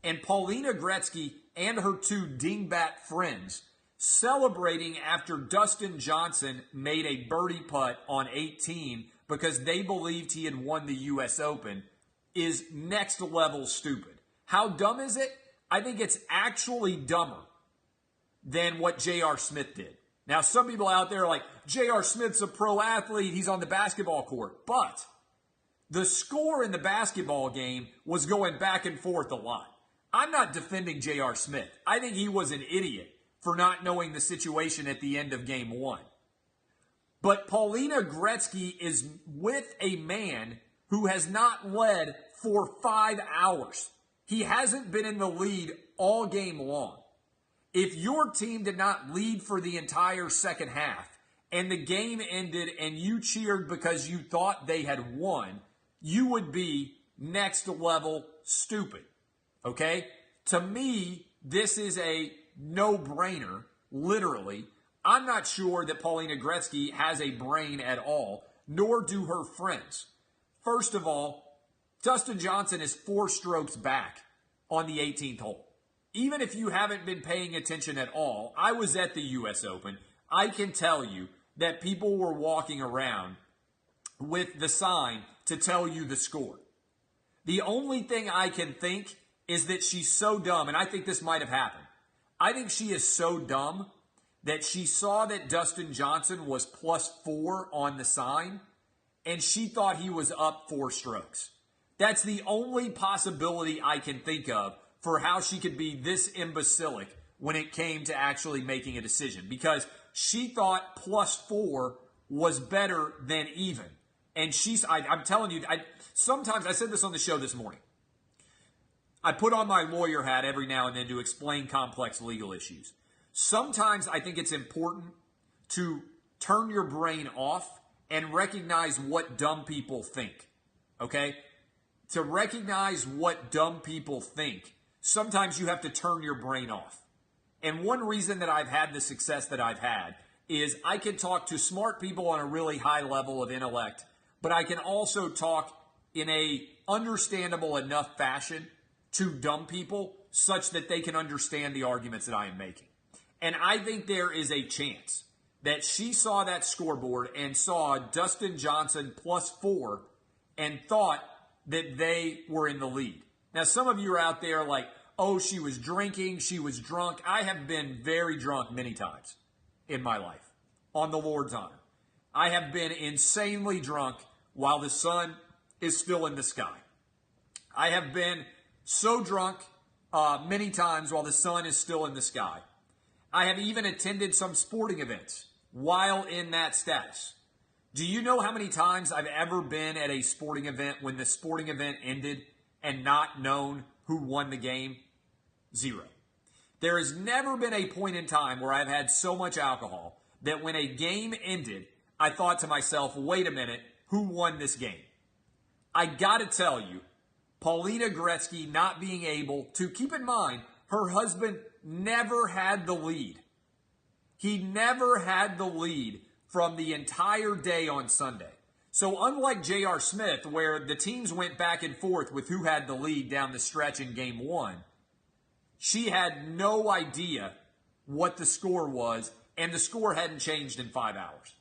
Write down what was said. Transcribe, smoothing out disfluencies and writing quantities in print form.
and Paulina Gretzky and her two dingbat friends celebrating after Dustin Johnson made a birdie putt on 18 because they believed he had won the U.S. Open is next level stupid. How dumb is it? I think it's actually dumber than what J.R. Smith did. Now, some people out there are like, J.R. Smith's a pro athlete, he's on the basketball court. But the score in the basketball game was going back and forth a lot. I'm not defending J.R. Smith. I think he was an idiot for not knowing the situation at the end of game one. But Paulina Gretzky is with a man who has not led for 5 hours. He hasn't been in the lead all game long. If your team did not lead for the entire second half and the game ended and you cheered because you thought they had won, you would be next level stupid. Okay? To me, this is a no-brainer, literally. I'm not sure that Paulina Gretzky has a brain at all, nor do her friends. First of all, Dustin Johnson is 4 strokes back on the 18th hole. Even if you haven't been paying attention at all, I was at the U.S. Open. I can tell you that people were walking around with the sign to tell you the score. The only thing I can think is that she's so dumb, and I think this might have happened. I think she is so dumb that she saw that Dustin Johnson was +4 on the sign, and she thought he was up 4 strokes. That's the only possibility I can think of for how she could be this imbecilic when it came to actually making a decision, because she thought +4 was better than even. And I'm telling you, sometimes, I said this on the show this morning, I put on my lawyer hat every now and then to explain complex legal issues. Sometimes I think it's important to turn your brain off and recognize what dumb people think, okay? To recognize what dumb people think, sometimes you have to turn your brain off. And one reason that I've had the success that I've had is I can talk to smart people on a really high level of intellect, but I can also talk in a understandable enough fashion to dumb people such that they can understand the arguments that I am making. And I think there is a chance that she saw that scoreboard and saw Dustin Johnson +4 and thought that they were in the lead. Now, some of you are out there like, oh, she was drinking, she was drunk. I have been very drunk many times in my life, on the Lord's honor. I have been insanely drunk while the sun is still in the sky. I have been so drunk many times while the sun is still in the sky. I have even attended some sporting events while in that status. Do you know how many times I've ever been at a sporting event when the sporting event ended and not known who won the game? 0. There has never been a point in time where I've had so much alcohol that when a game ended, I thought to myself, wait a minute, who won this game? I got to tell you, Paulina Gretzky not being able to, keep in mind, her husband never had the lead. He never had the lead from the entire day on Sunday. So unlike J.R. Smith, where the teams went back and forth with who had the lead down the stretch in game one, she had no idea what the score was, and the score hadn't changed in 5 hours.